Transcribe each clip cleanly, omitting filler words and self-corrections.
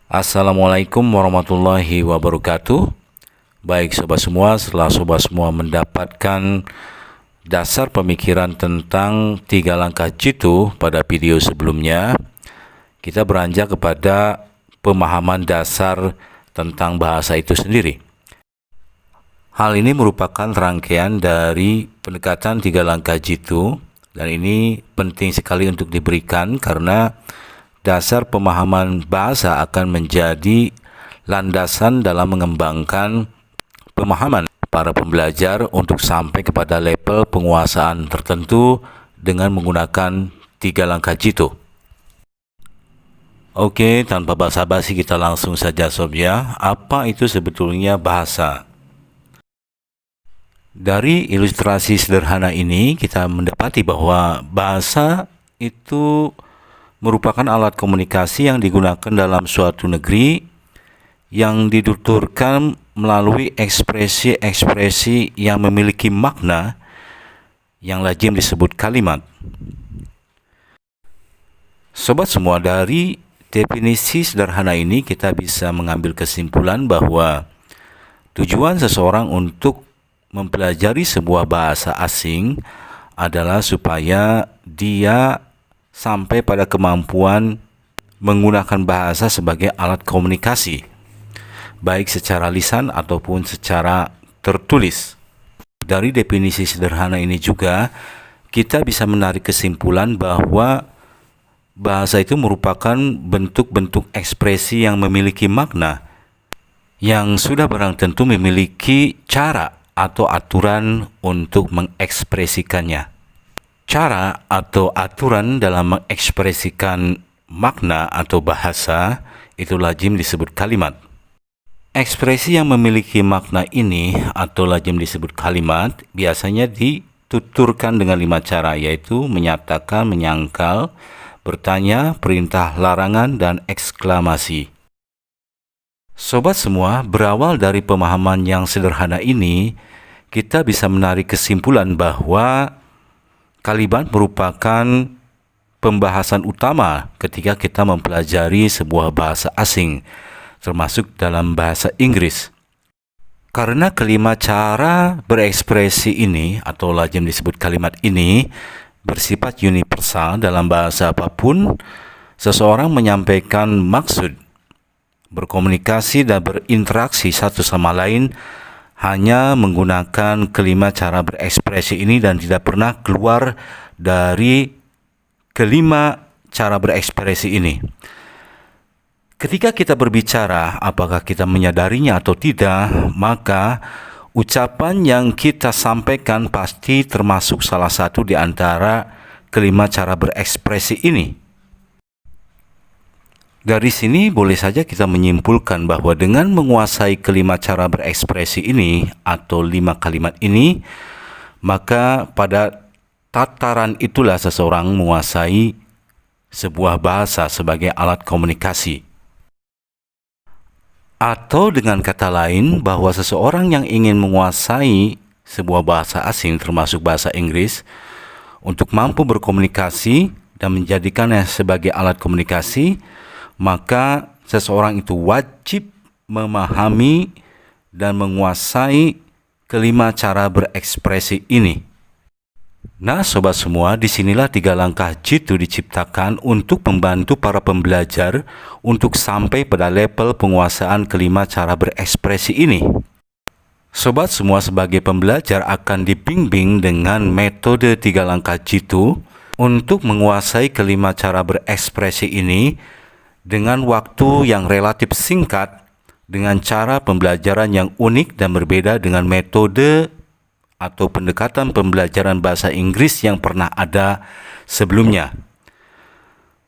Assalamualaikum warahmatullahi wabarakatuh. Baik sobat semua, setelah sobat semua mendapatkan dasar pemikiran tentang 3 langkah jitu pada video sebelumnya, kita beranjak kepada pemahaman dasar tentang bahasa itu sendiri. Hal ini merupakan rangkaian dari pendekatan 3 langkah jitu, dan ini penting sekali untuk diberikan karena dasar pemahaman bahasa akan menjadi landasan dalam mengembangkan pemahaman para pembelajar untuk sampai kepada level penguasaan tertentu dengan menggunakan 3 langkah jitu. Oke, tanpa basa-basi kita langsung saja sob ya. Apa itu sebetulnya bahasa? Dari ilustrasi sederhana ini kita mendapati bahwa bahasa itu merupakan alat komunikasi yang digunakan dalam suatu negeri yang dituturkan melalui ekspresi-ekspresi yang memiliki makna yang lazim disebut kalimat. Sobat semua, dari definisi sederhana ini kita bisa mengambil kesimpulan bahwa tujuan seseorang untuk mempelajari sebuah bahasa asing adalah supaya dia sampai pada kemampuan menggunakan bahasa sebagai alat komunikasi, baik secara lisan ataupun secara tertulis. Dari definisi sederhana ini juga, kita bisa menarik kesimpulan bahwa bahasa itu merupakan bentuk-bentuk ekspresi yang memiliki makna, yang sudah barang tentu memiliki cara atau aturan untuk mengekspresikannya. Cara atau aturan dalam mengekspresikan makna atau bahasa itu lazim disebut kalimat. Ekspresi yang memiliki makna ini atau lazim disebut kalimat biasanya dituturkan dengan 5 cara, yaitu menyatakan, menyangkal, bertanya, perintah, larangan, dan eksklamasi. Sobat semua, berawal dari pemahaman yang sederhana ini, kita bisa menarik kesimpulan bahwa kalimat merupakan pembahasan utama ketika kita mempelajari sebuah bahasa asing, termasuk dalam bahasa Inggris. Karena kelima cara berekspresi ini atau lazim disebut kalimat ini bersifat universal dalam bahasa apapun, seseorang menyampaikan maksud, berkomunikasi dan berinteraksi satu sama lain hanya menggunakan kelima cara berekspresi ini dan tidak pernah keluar dari kelima cara berekspresi ini. Ketika kita berbicara, apakah kita menyadarinya atau tidak, maka ucapan yang kita sampaikan pasti termasuk salah satu di antara kelima cara berekspresi ini. Dari sini boleh saja kita menyimpulkan bahwa dengan menguasai kelima cara berekspresi ini atau 5 kalimat ini, maka pada tataran itulah seseorang menguasai sebuah bahasa sebagai alat komunikasi. Atau dengan kata lain, bahwa seseorang yang ingin menguasai sebuah bahasa asing termasuk bahasa Inggris untuk mampu berkomunikasi dan menjadikannya sebagai alat komunikasi, maka seseorang itu wajib memahami dan menguasai kelima cara berekspresi ini. Nah sobat semua, disinilah 3 langkah jitu diciptakan untuk membantu para pembelajar untuk sampai pada level penguasaan kelima cara berekspresi ini. Sobat semua, sebagai pembelajar akan dibimbing dengan metode 3 langkah jitu untuk menguasai kelima cara berekspresi ini dengan waktu yang relatif singkat, dengan cara pembelajaran yang unik dan berbeda dengan metode atau pendekatan pembelajaran bahasa Inggris yang pernah ada sebelumnya.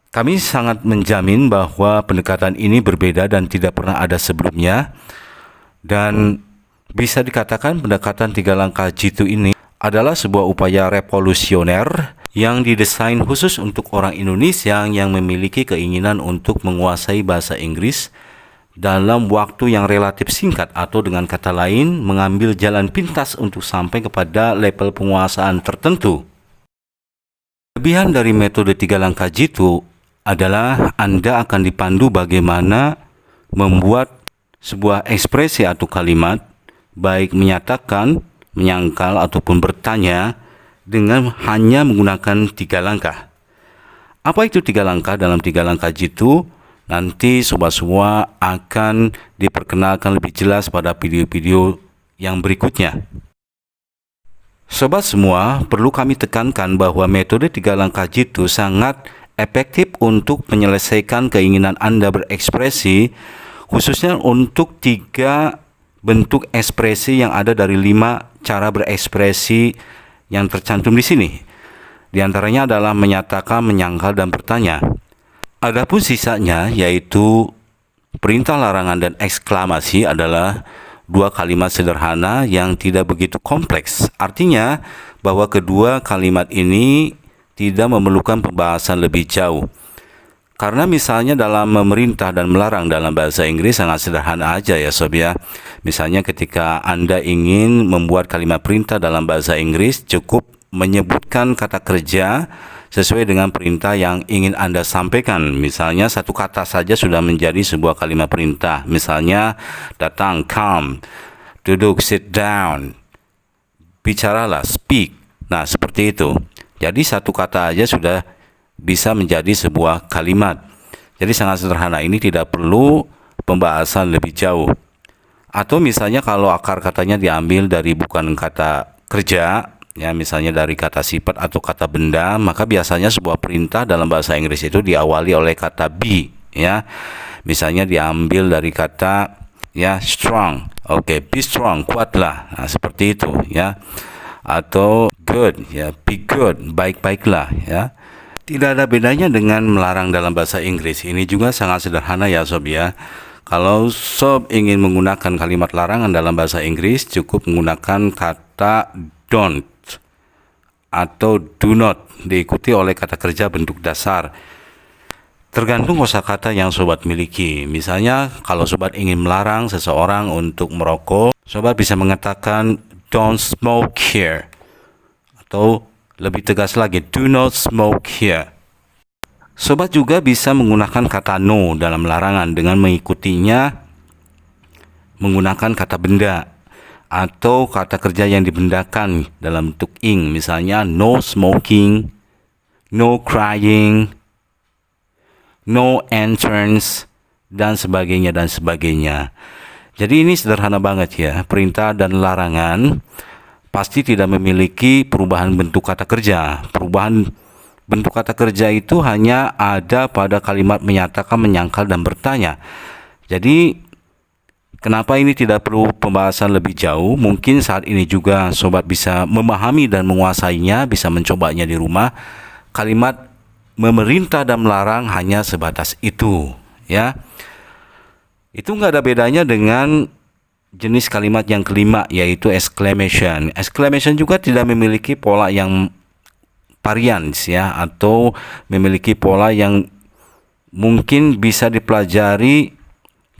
Kami sangat menjamin bahwa pendekatan ini berbeda dan tidak pernah ada sebelumnya, dan bisa dikatakan pendekatan 3 langkah jitu ini adalah sebuah upaya revolusioner yang didesain khusus untuk orang Indonesia yang memiliki keinginan untuk menguasai bahasa Inggris dalam waktu yang relatif singkat, atau dengan kata lain, mengambil jalan pintas untuk sampai kepada level penguasaan tertentu. Kelebihan dari metode 3 langkah jitu adalah Anda akan dipandu bagaimana membuat sebuah ekspresi atau kalimat, baik menyatakan, menyangkal, ataupun bertanya dengan hanya menggunakan 3 langkah. Apa itu 3 langkah? Dalam 3 langkah jitu, nanti sobat semua akan diperkenalkan lebih jelas pada video-video yang berikutnya. Sobat semua, perlu kami tekankan bahwa metode 3 langkah jitu sangat efektif untuk menyelesaikan keinginan Anda berekspresi, khususnya untuk 3 bentuk ekspresi yang ada dari 5 cara berekspresi yang tercantum di sini. Di antaranya adalah menyatakan, menyangkal, dan bertanya. Adapun sisanya yaitu perintah, larangan, dan eksklamasi adalah 2 kalimat sederhana yang tidak begitu kompleks. Artinya bahwa kedua kalimat ini tidak memerlukan pembahasan lebih jauh. Karena misalnya dalam memerintah dan melarang dalam bahasa Inggris sangat sederhana aja ya sob ya. Misalnya ketika Anda ingin membuat kalimat perintah dalam bahasa Inggris, cukup menyebutkan kata kerja sesuai dengan perintah yang ingin Anda sampaikan. Misalnya satu kata saja sudah menjadi sebuah kalimat perintah. Misalnya datang, come, duduk, sit down, bicaralah, speak. Nah, seperti itu. Jadi satu kata aja sudah bisa menjadi sebuah kalimat. Jadi sangat sederhana, ini tidak perlu pembahasan lebih jauh. Atau misalnya kalau akar katanya diambil dari bukan kata kerja, ya misalnya dari kata sifat atau kata benda, maka biasanya sebuah perintah dalam bahasa Inggris itu diawali oleh kata be, ya. Misalnya diambil dari kata ya strong. Oke, be strong, kuatlah. Nah, seperti itu ya. Atau good, ya, be good, baik-baiklah ya. Tidak ada bedanya dengan melarang dalam bahasa Inggris. Ini juga sangat sederhana ya sob ya. Kalau sob ingin menggunakan kalimat larangan dalam bahasa Inggris, cukup menggunakan kata don't atau do not diikuti oleh kata kerja bentuk dasar. Tergantung kosakata yang sobat miliki. Misalnya kalau sobat ingin melarang seseorang untuk merokok, sobat bisa mengatakan don't smoke here. Atau lebih tegas lagi, do not smoke here. Sobat juga bisa menggunakan kata no dalam larangan dengan mengikutinya menggunakan kata benda atau kata kerja yang dibendakan dalam bentuk ing. Misalnya no smoking, no crying, no entrance, dan sebagainya dan sebagainya. Jadi ini sederhana banget ya. Perintah dan larangan pasti tidak memiliki perubahan bentuk kata kerja. Perubahan bentuk kata kerja itu hanya ada pada kalimat menyatakan, menyangkal, dan bertanya. Jadi kenapa ini tidak perlu pembahasan lebih jauh? Mungkin saat ini juga sobat bisa memahami dan menguasainya, bisa mencobanya di rumah. Kalimat memerintah dan melarang hanya sebatas itu, ya. Itu nggak ada bedanya dengan jenis kalimat yang kelima, yaitu exclamation. Exclamation juga tidak memiliki pola yang varians ya, atau memiliki pola yang mungkin bisa dipelajari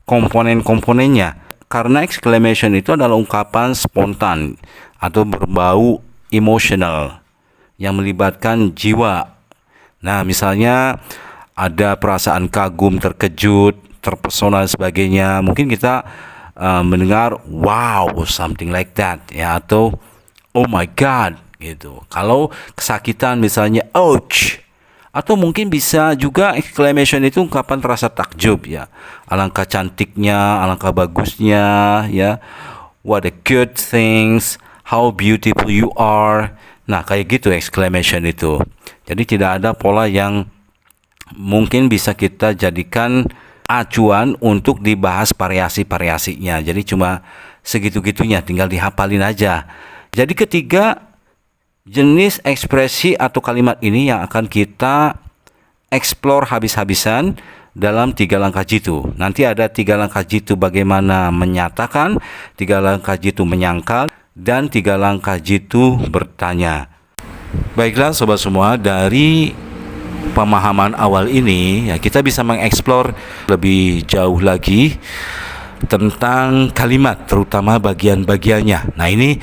komponen-komponennya. Karena exclamation itu adalah ungkapan spontan atau berbau emosional yang melibatkan jiwa. Nah, misalnya ada perasaan kagum, terkejut, terpesona dan sebagainya. Mungkin kita mendengar wow, something like that ya, atau oh my god gitu. Kalau kesakitan misalnya ouch, atau mungkin bisa juga exclamation itu ungkapan rasa takjub ya. Alangkah cantiknya, alangkah bagusnya ya. What a good things, how beautiful you are. Nah, kayak gitu exclamation itu. Jadi tidak ada pola yang mungkin bisa kita jadikan acuan untuk dibahas variasi-variasinya. Jadi cuma segitu-gitunya, tinggal dihafalin aja. Jadi ketiga jenis ekspresi atau kalimat ini yang akan kita explore habis-habisan dalam 3 langkah jitu. Nanti ada 3 langkah jitu bagaimana menyatakan, 3 langkah jitu menyangkal, dan 3 langkah jitu bertanya. Baiklah sobat semua, dari pemahaman awal ini ya kita bisa mengeksplor lebih jauh lagi tentang kalimat, terutama bagian-bagiannya. Nah, ini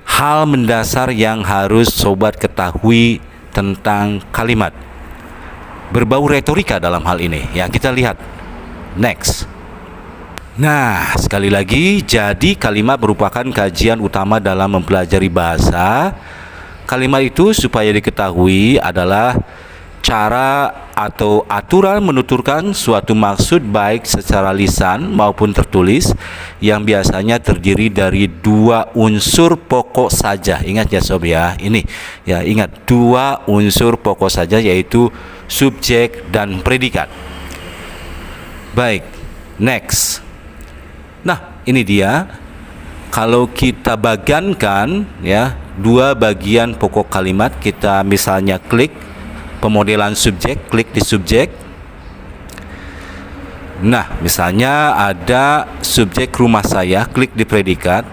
hal mendasar yang harus sobat ketahui tentang kalimat. Berbau retorika dalam hal ini. Ya, kita lihat Next. Nah, sekali lagi, jadi kalimat merupakan kajian utama dalam mempelajari bahasa. Kalimat itu supaya diketahui adalah cara atau aturan menuturkan suatu maksud baik secara lisan maupun tertulis yang biasanya terdiri dari dua unsur pokok saja. Ingat ya sob ya, ini ya, ingat dua unsur pokok saja, yaitu subjek dan predikat. Baik, next. Nah, ini dia. Kalau kita bagiankan ya, dua bagian pokok kalimat, kita misalnya klik pemodelan subjek, klik di subjek. Nah, misalnya ada subjek rumah saya, klik di predikat.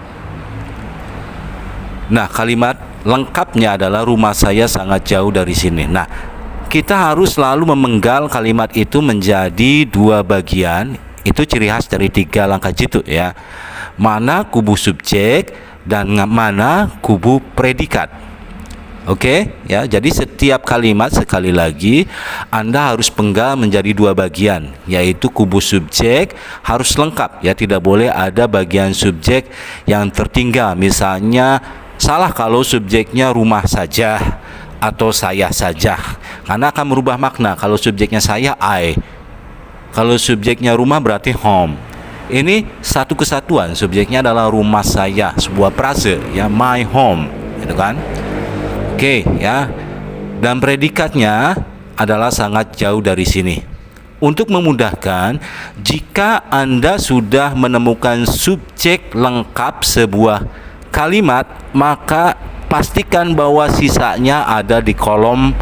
Nah, kalimat lengkapnya adalah rumah saya sangat jauh dari sini. Nah, kita harus selalu memenggal kalimat itu menjadi dua bagian. Itu ciri khas dari 3 langkah jitu ya. Mana kubu subjek dan mana kubu predikat. Oke ya, jadi setiap kalimat, sekali lagi, Anda harus penggal menjadi dua bagian, yaitu kubu subjek harus lengkap ya, tidak boleh ada bagian subjek yang tertinggal. Misalnya salah kalau subjeknya rumah saja atau saya saja, karena akan merubah makna. Kalau subjeknya saya, I. Kalau subjeknya rumah berarti home. Ini satu kesatuan, subjeknya adalah rumah saya, sebuah frase ya, my home, gitu kan? Oke ya. Dan predikatnya adalah sangat jauh dari sini. Untuk memudahkan, jika Anda sudah menemukan subjek lengkap sebuah kalimat, maka pastikan bahwa sisanya ada di kolom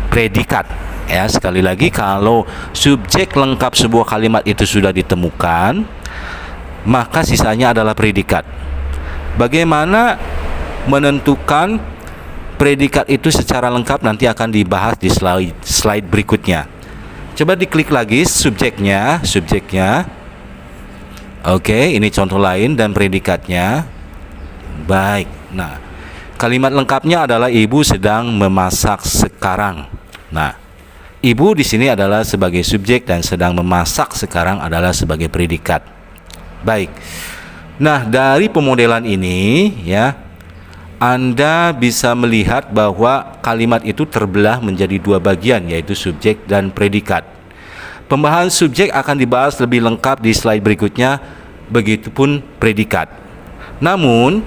predikat. Ya, sekali lagi, kalau subjek lengkap sebuah kalimat itu sudah ditemukan, maka sisanya adalah predikat. Bagaimana menentukan predikat itu secara lengkap nanti akan dibahas di slide berikutnya. Coba diklik lagi subjeknya. Oke, ini contoh lain dan predikatnya. Baik. Nah, kalimat lengkapnya adalah ibu sedang memasak sekarang. Nah, ibu di sini adalah sebagai subjek dan sedang memasak sekarang adalah sebagai predikat. Baik. Nah, dari pemodelan ini ya, Anda bisa melihat bahwa kalimat itu terbelah menjadi dua bagian, yaitu subjek dan predikat. Pembahasan subjek akan dibahas lebih lengkap di slide berikutnya, begitupun predikat. Namun,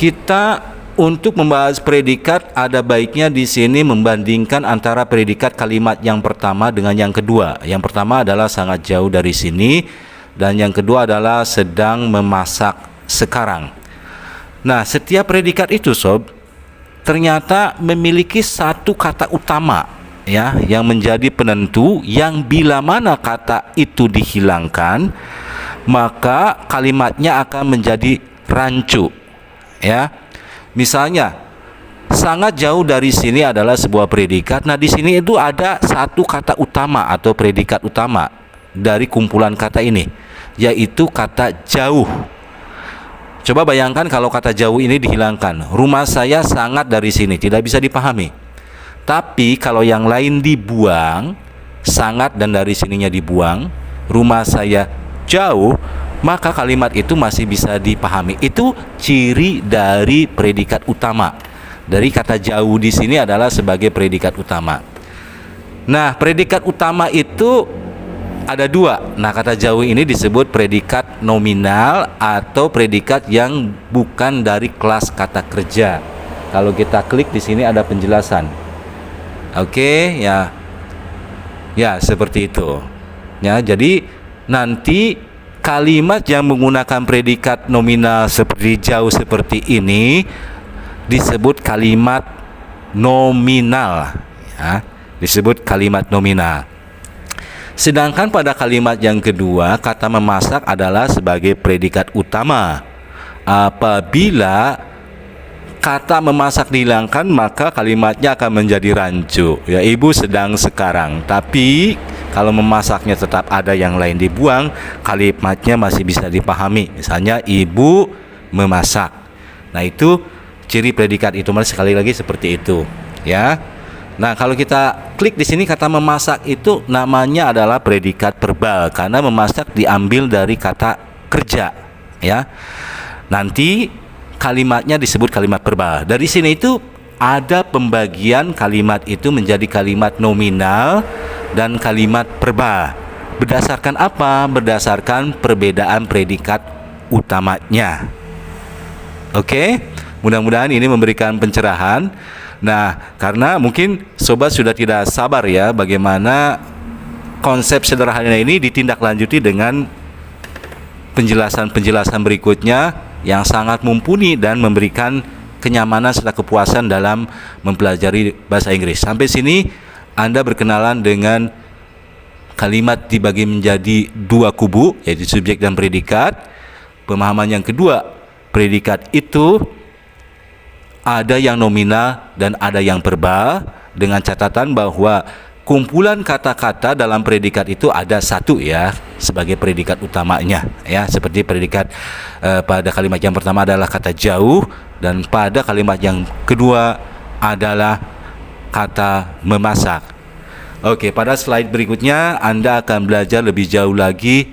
kita untuk membahas predikat ada baiknya di sini membandingkan antara predikat kalimat yang pertama dengan yang kedua. Yang pertama adalah sangat jauh dari sini, dan yang kedua adalah sedang memasak sekarang. Nah, setiap predikat itu sob ternyata memiliki satu kata utama ya, yang menjadi penentu, yang bila mana kata itu dihilangkan, maka kalimatnya akan menjadi rancu ya. Misalnya, sangat jauh dari sini adalah sebuah predikat. Nah, di sini itu ada satu kata utama atau predikat utama dari kumpulan kata ini, yaitu kata jauh. Coba bayangkan kalau kata jauh ini dihilangkan. Rumah saya sangat dari sini, tidak bisa dipahami. Tapi kalau yang lain dibuang, sangat dan dari sininya dibuang, rumah saya jauh, maka kalimat itu masih bisa dipahami. Itu ciri dari predikat utama. Dari kata jauh di sini adalah sebagai predikat utama. Nah, predikat utama itu ada dua. Nah, kata jauh ini disebut predikat nominal atau predikat yang bukan dari kelas kata kerja. Kalau kita klik di sini ada penjelasan. Oke, ya. Ya, seperti itu. Ya, jadi nanti kalimat yang menggunakan predikat nominal seperti jauh seperti ini disebut kalimat nominal ya, disebut kalimat nominal. Sedangkan pada kalimat yang kedua, kata memasak adalah sebagai predikat utama. Apabila kata memasak dihilangkan, maka kalimatnya akan menjadi rancu ya, ibu sedang sekarang. Tapi kalau memasaknya tetap ada yang lain dibuang, kalimatnya masih bisa dipahami. Misalnya ibu memasak. Nah, itu ciri predikat itu, sekali lagi seperti itu ya. Nah, kalau kita klik di sini kata memasak itu namanya adalah predikat verbal karena memasak diambil dari kata kerja, ya. Nanti kalimatnya disebut kalimat verbal. Dari sini itu ada pembagian kalimat itu menjadi kalimat nominal dan kalimat verbal. Berdasarkan apa? Berdasarkan perbedaan predikat utamanya. Oke, mudah-mudahan ini memberikan pencerahan. Nah, karena mungkin sobat sudah tidak sabar ya bagaimana konsep sederhana ini ditindaklanjuti dengan penjelasan-penjelasan berikutnya yang sangat mumpuni dan memberikan kenyamanan serta kepuasan dalam mempelajari bahasa Inggris. Sampai sini Anda berkenalan dengan kalimat dibagi menjadi dua kubu, yaitu subjek dan predikat. Pemahaman yang kedua, predikat itu ada yang nominal dan ada yang verbal, dengan catatan bahwa kumpulan kata-kata dalam predikat itu ada satu ya sebagai predikat utamanya, ya, seperti predikat pada kalimat yang pertama adalah kata jauh, dan pada kalimat yang kedua adalah kata memasak. Oke, pada slide berikutnya Anda akan belajar lebih jauh lagi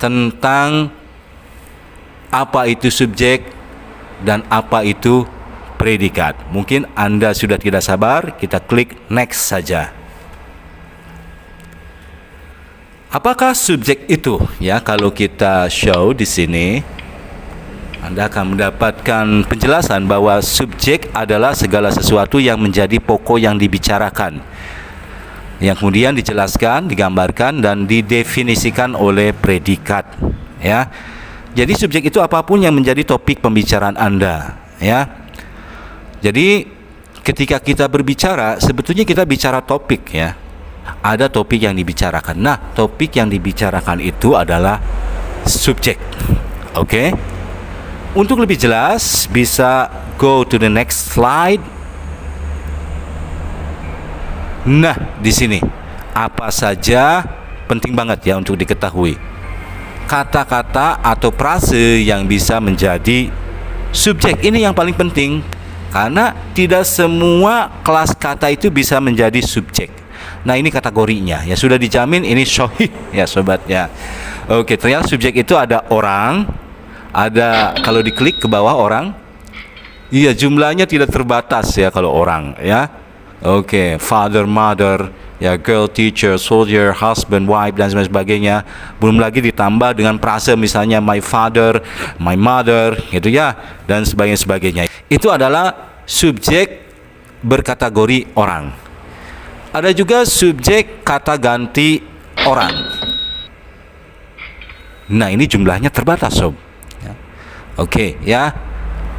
tentang apa itu subjek dan apa itu predikat. Mungkin Anda sudah tidak sabar, kita klik next saja. Apakah subjek itu? Ya, kalau kita show di sini, Anda akan mendapatkan penjelasan bahwa subjek adalah segala sesuatu yang menjadi pokok yang dibicarakan, yang kemudian dijelaskan, digambarkan, dan didefinisikan oleh predikat. Ya, jadi subjek itu apapun yang menjadi topik pembicaraan Anda. Ya. Jadi ketika kita berbicara, sebetulnya kita bicara topik ya. Ada topik yang dibicarakan. Nah, topik yang dibicarakan itu adalah subjek. Oke. Untuk lebih jelas, bisa go to the next slide. Nah, di sini apa saja penting banget ya untuk diketahui. Kata-kata atau frase yang bisa menjadi subjek ini yang paling penting. Karena tidak semua kelas kata itu bisa menjadi subjek. Nah, ini kategorinya ya, sudah dijamin ini sahih ya sobat ya. Oke, ternyata subjek itu ada orang, ada, kalau diklik ke bawah orang, iya jumlahnya tidak terbatas ya kalau orang ya. Oke, father, mother, ya, girl, teacher, soldier, husband, wife, dan sebagainya. Belum lagi ditambah dengan frase misalnya my father, my mother, gitu ya, dan sebagainya. Itu adalah subjek berkategori orang. Ada juga subjek kata ganti orang. Nah, ini jumlahnya terbatas sob. Ya. Oke ya,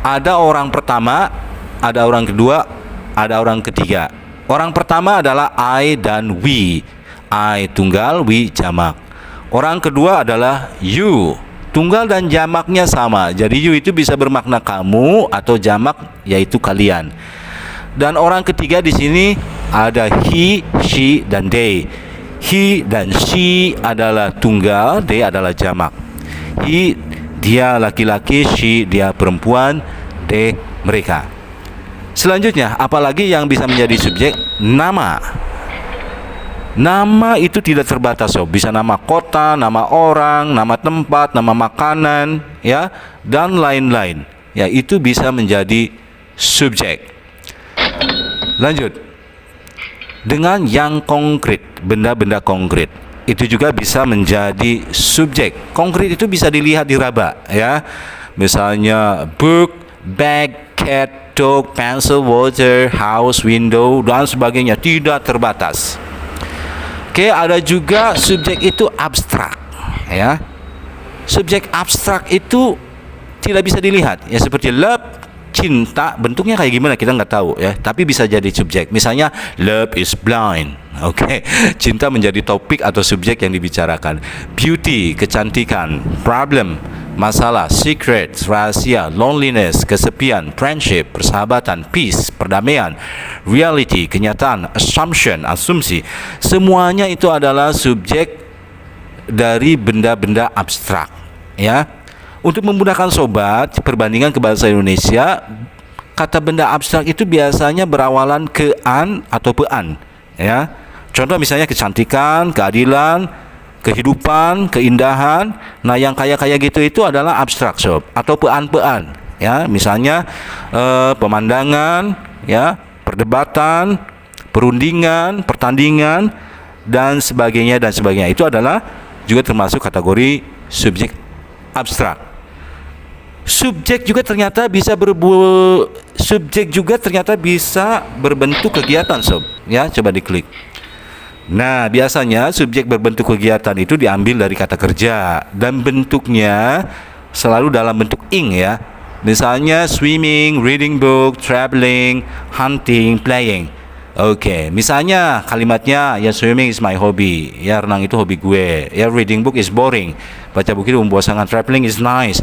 ada orang pertama, ada orang kedua, ada orang ketiga. Orang pertama adalah I dan we. I tunggal, we jamak. Orang kedua adalah you. Tunggal dan jamaknya sama. Jadi you itu bisa bermakna kamu atau jamak yaitu kalian. Dan orang ketiga di sini ada he, she, dan they. He dan she adalah tunggal, they adalah jamak. He dia laki-laki, she dia perempuan, they mereka. Selanjutnya, apalagi yang bisa menjadi subjek? Nama. Nama itu tidak terbatas, so. Bisa nama kota, nama orang, nama tempat, nama makanan, ya, dan lain-lain. Ya, itu bisa menjadi subjek. Lanjut. Dengan yang konkret, benda-benda konkret, itu juga bisa menjadi subjek. Konkret itu bisa dilihat di raba, ya. Misalnya book, bag, cat, dog, pencil, water, house, window, dan sebagainya, tidak terbatas. Oke, ada juga subjek itu abstrak, ya. Subjek abstrak itu tidak bisa dilihat, ya, seperti love, cinta, bentuknya kayak gimana kita nggak tahu, ya, tapi bisa jadi subjek. Misalnya love is blind. Oke, cinta menjadi topik atau subjek yang dibicarakan. Beauty, kecantikan. Problem, masalah. Secret, rahasia. Loneliness, kesepian. Friendship, persahabatan. Peace, perdamaian. Reality, kenyataan. Assumption, asumsi. Semuanya itu adalah subjek dari benda-benda abstrak, ya. Untuk memudahkan sobat perbandingan ke bahasa Indonesia, kata benda abstrak itu biasanya berawalan ke an atau pean, ya. Contoh misalnya kecantikan, keadilan, kehidupan, keindahan. Nah, yang kayak gitu itu adalah abstrak sob, atau pean-pean ya. Misalnya pemandangan ya, perdebatan, perundingan, pertandingan dan sebagainya dan sebagainya. Itu adalah juga termasuk kategori subjek abstrak. Subjek juga ternyata bisa berbentuk kegiatan sob ya. Coba diklik. Nah, biasanya subjek berbentuk kegiatan itu diambil dari kata kerja dan bentuknya selalu dalam bentuk ing ya. Misalnya swimming, reading book, traveling, hunting, playing. Oke, misalnya kalimatnya ya, swimming is my hobby, ya renang itu hobi gue, ya reading book is boring, baca buku itu membosankan, traveling is nice.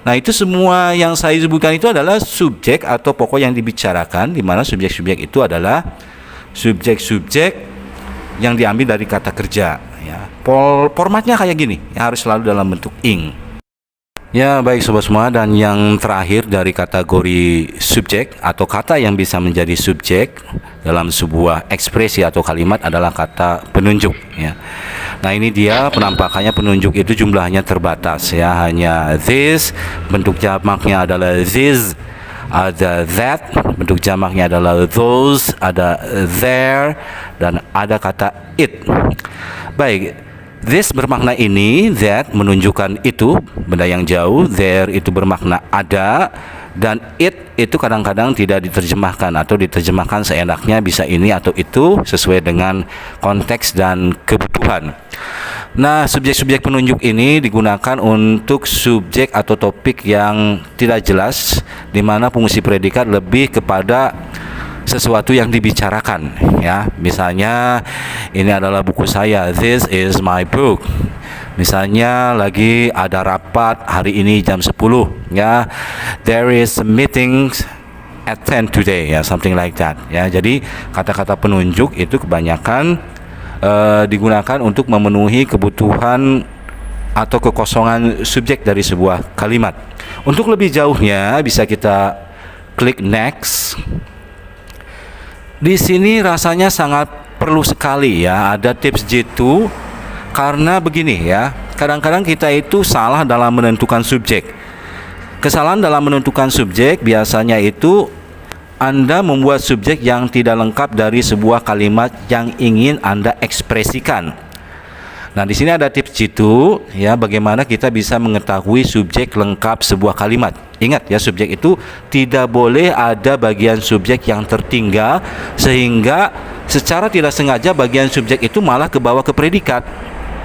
Nah, itu semua yang saya sebutkan itu adalah subjek atau pokok yang dibicarakan, di mana subjek-subjek itu adalah subjek-subjek yang diambil dari kata kerja ya. Formatnya kayak gini ya, harus selalu dalam bentuk ing. Ya, baik sobat semua, dan yang terakhir dari kategori subjek atau kata yang bisa menjadi subjek dalam sebuah ekspresi atau kalimat adalah kata penunjuk ya. Nah, ini dia penampakannya. Penunjuk itu jumlahnya terbatas ya, hanya this, bentuk jamaknya adalah this, ada that, bentuk jamaknya adalah those, ada there, dan ada kata it. Baik, this bermakna ini, that menunjukkan itu, benda yang jauh, there itu bermakna ada, dan it itu kadang-kadang tidak diterjemahkan atau diterjemahkan seenaknya, bisa ini atau itu sesuai dengan konteks dan kebutuhan. Nah, subjek-subjek penunjuk ini digunakan untuk subjek atau topik yang tidak jelas, di mana fungsi predikat lebih kepada sesuatu yang dibicarakan ya. Misalnya, ini adalah buku saya, this is my book. Misalnya lagi ada rapat hari ini jam 10 ya, there is a meeting at 10 today ya, something like that ya. Jadi kata-kata penunjuk itu kebanyakan digunakan untuk memenuhi kebutuhan atau kekosongan subjek dari sebuah kalimat. Untuk lebih jauhnya bisa kita klik next. Di sini rasanya sangat perlu sekali ya, ada tips G2, karena begini ya, kadang-kadang kita itu salah dalam menentukan subjek. Kesalahan dalam menentukan subjek biasanya itu Anda membuat subjek yang tidak lengkap dari sebuah kalimat yang ingin Anda ekspresikan. Nah, di sini ada tips G2 ya, bagaimana kita bisa mengetahui subjek lengkap sebuah kalimat. Ingat ya, subjek itu tidak boleh ada bagian subjek yang tertinggal, sehingga secara tidak sengaja bagian subjek itu malah kebawa ke predikat.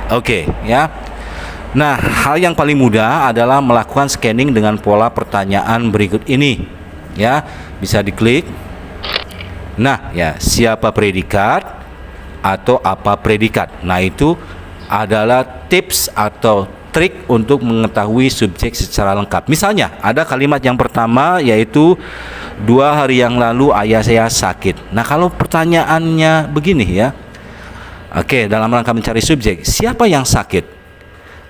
Oke ya. Nah, hal yang paling mudah adalah melakukan scanning dengan pola pertanyaan berikut ini ya. Bisa diklik. Nah ya, siapa predikat atau apa predikat. Nah, itu adalah tips atau trik untuk mengetahui subjek secara lengkap. Misalnya ada kalimat yang pertama, yaitu 2 hari yang lalu ayah saya sakit. Nah, kalau pertanyaannya begini ya, oke, dalam rangka mencari subjek, siapa yang sakit?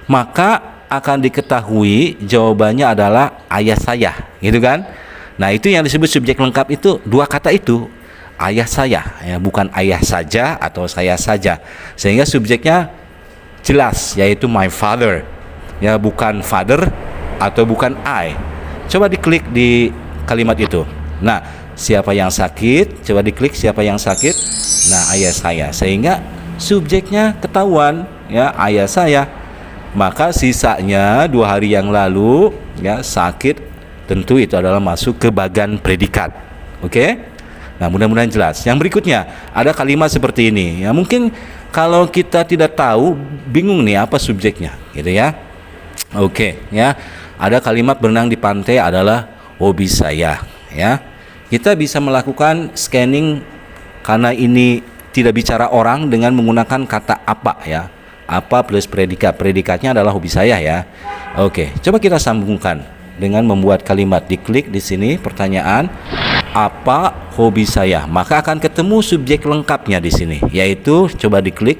Maka akan diketahui jawabannya adalah ayah saya, gitu kan? Nah, itu yang disebut subjek lengkap, itu 2 kata itu, ayah saya ya, bukan ayah saja atau saya saja, sehingga subjeknya jelas, yaitu my father ya, bukan father atau bukan I. Coba diklik di kalimat itu. Nah, siapa yang sakit? Coba diklik siapa yang sakit. Nah, ayah saya, sehingga subjeknya ketahuan ya, ayah saya. Maka sisanya 2 hari yang lalu ya, sakit, tentu itu adalah masuk ke bagian predikat. Oke? Nah, mudah-mudahan jelas. Yang berikutnya ada kalimat seperti ini ya, mungkin kalau kita tidak tahu, bingung nih apa subjeknya gitu ya. Oke ya, ada kalimat berenang di pantai adalah hobi saya ya. Kita bisa melakukan scanning karena ini tidak bicara orang dengan menggunakan kata apa ya. Apa plus predikat. Predikatnya adalah hobi saya ya. Oke, coba kita sambungkan dengan membuat kalimat. Diklik di sini pertanyaan, apa hobi saya, maka akan ketemu subjek lengkapnya di sini, yaitu coba diklik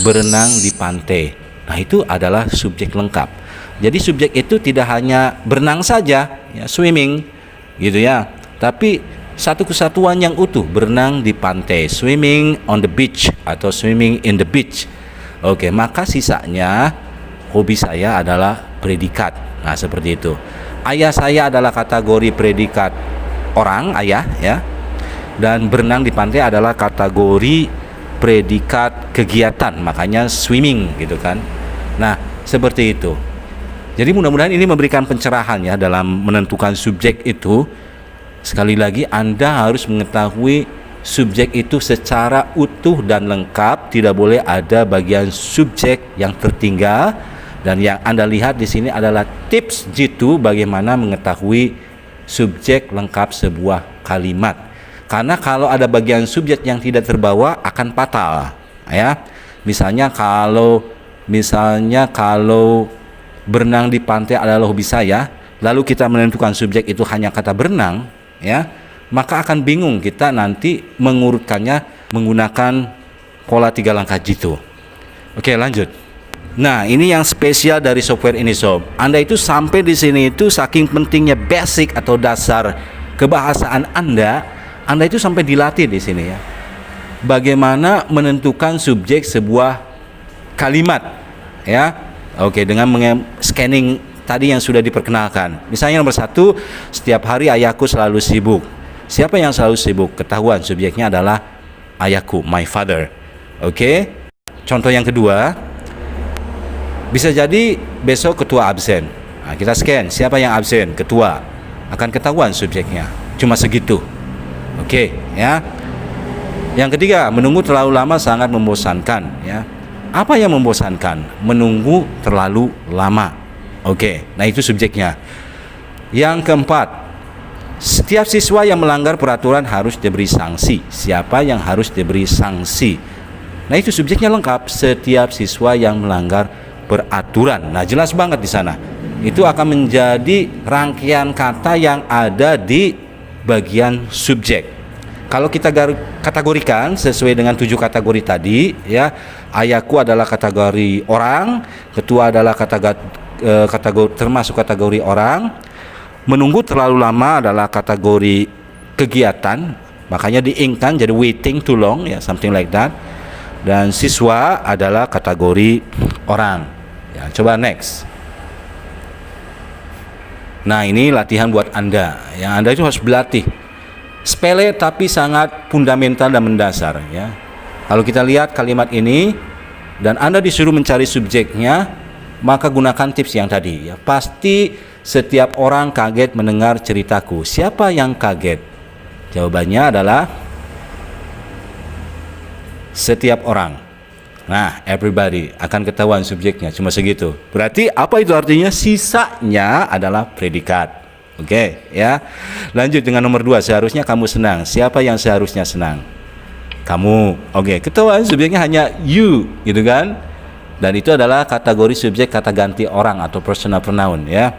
berenang di pantai. Nah, itu adalah subjek lengkap. Jadi subjek itu tidak hanya berenang saja ya, swimming gitu ya, tapi satu kesatuan yang utuh, berenang di pantai, swimming on the beach atau swimming in the beach. Oke, maka sisanya hobi saya adalah predikat. Nah, seperti itu. Ayah saya adalah kategori predikat orang, ayah ya. Dan berenang di pantai adalah kategori predikat kegiatan, makanya swimming gitu kan. Nah, seperti itu. Jadi mudah-mudahan ini memberikan pencerahan ya dalam menentukan subjek itu. Sekali lagi, Anda harus mengetahui subjek itu secara utuh dan lengkap, tidak boleh ada bagian subjek yang tertinggal. Dan yang Anda lihat di sini adalah tips jitu bagaimana mengetahui subjek lengkap sebuah kalimat. Karena kalau ada bagian subjek yang tidak terbawa akan fatal, ya. Misalnya kalau berenang di pantai adalah hobi saya, lalu kita menentukan subjek itu hanya kata berenang, ya, maka akan bingung kita nanti mengurutkannya menggunakan pola 3 langkah jitu. Oke, lanjut. Nah, ini yang spesial dari software ini sob. Anda itu sampai di sini itu saking pentingnya basic atau dasar kebahasaan Anda itu sampai dilatih di sini ya. Bagaimana menentukan subjek sebuah kalimat, ya. Oke, dengan scanning tadi yang sudah diperkenalkan. Misalnya nomor 1, setiap hari ayahku selalu sibuk. Siapa yang selalu sibuk? Ketahuan subjeknya adalah ayahku, my father. Oke. Contoh yang kedua, bisa jadi besok ketua absen. Nah, kita scan, siapa yang absen? Ketua. Akan ketahuan subjeknya. Cuma segitu. Oke, ya. Yang ketiga, menunggu terlalu lama sangat membosankan, ya. Apa yang membosankan? Menunggu terlalu lama. Oke, nah itu subjeknya. Yang keempat, setiap siswa yang melanggar peraturan harus diberi sanksi. Siapa yang harus diberi sanksi? Nah itu subjeknya lengkap. Setiap siswa yang melanggar peraturan. Nah jelas banget di sana. Itu akan menjadi rangkaian kata yang ada di bagian subjek. Kalau kita kategorikan sesuai dengan 7 kategori tadi, ya, ayahku adalah kategori orang, ketua adalah kategori termasuk kategori orang, menunggu terlalu lama adalah kategori kegiatan, makanya diingkan jadi waiting too long, ya, something like that. Dan siswa adalah kategori orang. Ya, coba next. Nah ini latihan buat Anda, yang Anda itu harus berlatih. Sepele tapi sangat fundamental dan mendasar ya. Kalau kita lihat kalimat ini dan Anda disuruh mencari subjeknya, maka gunakan tips yang tadi ya. Pasti setiap orang kaget mendengar ceritaku. Siapa yang kaget? Jawabannya adalah setiap orang. Nah, everybody akan ketahuan subjeknya cuma segitu. Berarti apa itu artinya? Sisanya adalah predikat. Oke, ya. Lanjut dengan nomor 2, seharusnya kamu senang. Siapa yang seharusnya senang? Kamu. Oke, ketahuan subjeknya hanya you, gitu kan? Dan itu adalah kategori subjek kata ganti orang atau personal pronoun, ya.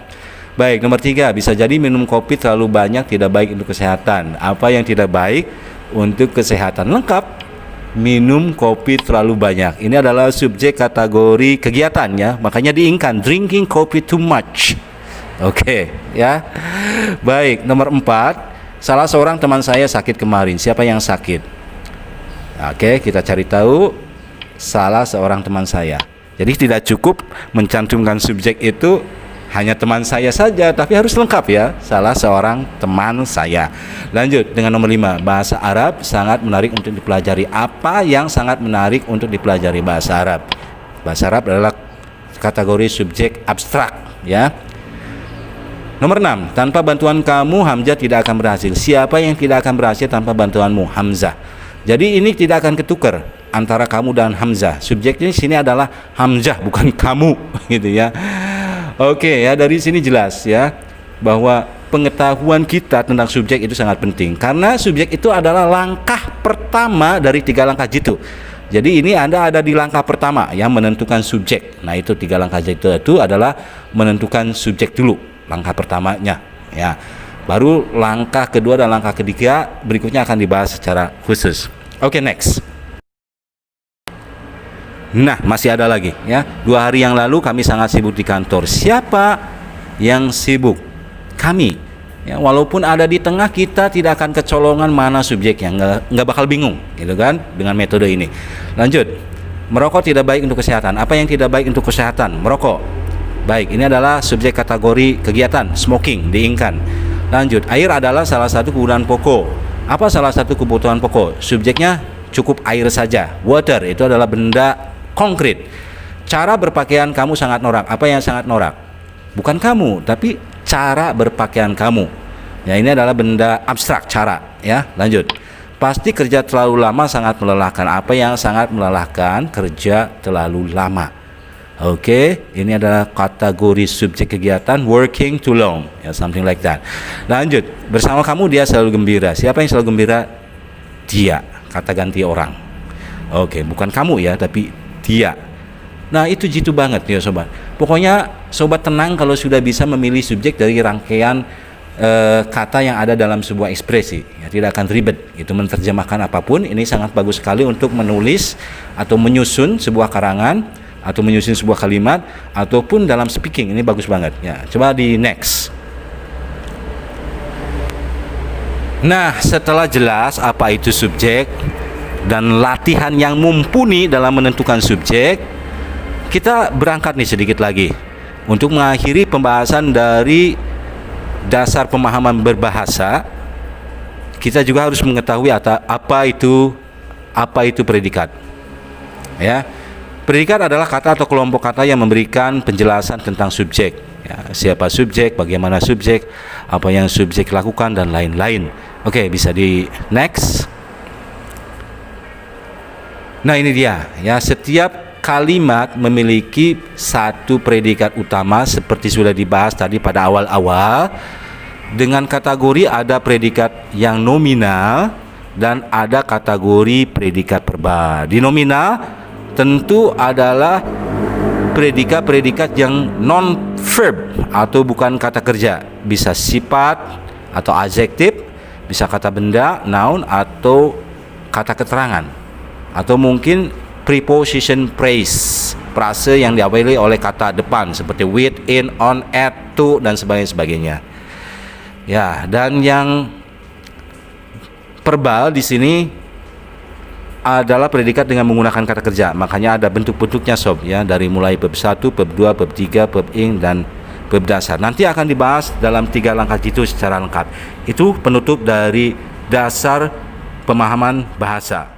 Baik, nomor 3, bisa jadi minum kopi terlalu banyak tidak baik untuk kesehatan. Apa yang tidak baik untuk kesehatan? Lengkap. Minum kopi terlalu banyak. Ini adalah subjek kategori kegiatan ya. Makanya diingkan, drinking coffee too much. Oke, ya. Baik, nomor 4, salah seorang teman saya sakit kemarin. Siapa yang sakit? Oke, kita cari tahu. Salah seorang teman saya. Jadi tidak cukup mencantumkan subjek itu hanya teman saya saja, tapi harus lengkap ya. Salah seorang teman saya. Lanjut dengan nomor 5, bahasa Arab sangat menarik untuk dipelajari. Apa yang sangat menarik untuk dipelajari bahasa Arab? Bahasa Arab adalah kategori subjek abstrak ya. Nomor 6, tanpa bantuan kamu Hamzah tidak akan berhasil. Siapa yang tidak akan berhasil tanpa bantuanmu? Hamzah. Jadi ini tidak akan ketukar antara kamu dan Hamzah. Subjeknya di sini adalah Hamzah, bukan kamu, gitu ya. Oke, ya, dari sini jelas ya bahwa pengetahuan kita tentang subjek itu sangat penting karena subjek itu adalah langkah pertama dari 3 langkah jitu. Jadi ini Anda ada di langkah pertama yang menentukan subjek. Nah, itu 3 langkah jitu itu adalah menentukan subjek dulu. Langkah pertamanya ya, baru langkah kedua dan langkah ketiga berikutnya akan dibahas secara khusus. Oke, next. Nah, masih ada lagi ya. 2 hari yang lalu kami sangat sibuk di kantor. Siapa yang sibuk? Kami. Ya, walaupun ada di tengah, kita tidak akan kecolongan mana subjeknya, nggak bakal bingung, gitu kan, dengan metode ini. Lanjut, merokok tidak baik untuk kesehatan. Apa yang tidak baik untuk kesehatan? Merokok. Baik, ini adalah subjek kategori kegiatan, smoking, diinginkan. Lanjut, air adalah salah satu kebutuhan pokok. Apa salah satu kebutuhan pokok? Subjeknya cukup air saja. Water itu adalah benda konkret. Cara berpakaian kamu sangat norak. Apa yang sangat norak? Bukan kamu, tapi cara berpakaian kamu. Ya, ini adalah benda abstrak, cara. Ya, lanjut. Pasti kerja terlalu lama sangat melelahkan. Apa yang sangat melelahkan? Kerja terlalu lama. Oke, ini adalah kategori subjek kegiatan, working too long, ya, something like that. Lanjut, bersama kamu dia selalu gembira. Siapa yang selalu gembira? Dia, kata ganti orang. Oke, bukan kamu ya, tapi dia. Nah, itu jitu banget ya sobat. Pokoknya sobat tenang kalau sudah bisa memilih subjek dari rangkaian kata yang ada dalam sebuah ekspresi, ya, tidak akan ribet itu menerjemahkan apapun. Ini sangat bagus sekali untuk menulis atau menyusun sebuah karangan atau menyusun sebuah kalimat ataupun dalam speaking. Ini bagus banget ya. Coba di next. Nah, setelah jelas apa itu subjek dan latihan yang mumpuni dalam menentukan subjek, kita berangkat nih sedikit lagi untuk mengakhiri pembahasan dari dasar pemahaman berbahasa. Kita juga harus mengetahui apa itu predikat. Ya, predikat adalah kata atau kelompok kata yang memberikan penjelasan tentang subjek. Ya, siapa subjek, bagaimana subjek, apa yang subjek lakukan dan lain-lain. Oke, bisa di next. Nah, ini dia. Ya, setiap kalimat memiliki satu predikat utama seperti sudah dibahas tadi pada awal-awal. Dengan kategori ada predikat yang nominal dan ada kategori predikat verbal. Di nominal tentu adalah predikat-predikat yang non-verb atau bukan kata kerja. Bisa sifat atau adjektif, bisa kata benda, noun, atau kata keterangan, atau mungkin preposition phrase, frase yang diawali oleh kata depan seperti with, in, on, at, to, dan sebagainya. Ya, dan yang verbal di sini adalah predikat dengan menggunakan kata kerja. Makanya ada bentuk-bentuknya sob ya, dari mulai bab 1, bab 2, bab 3, bab ing, dan bab dasar. Nanti akan dibahas dalam 3 langkah itu secara lengkap. Itu penutup dari dasar pemahaman bahasa.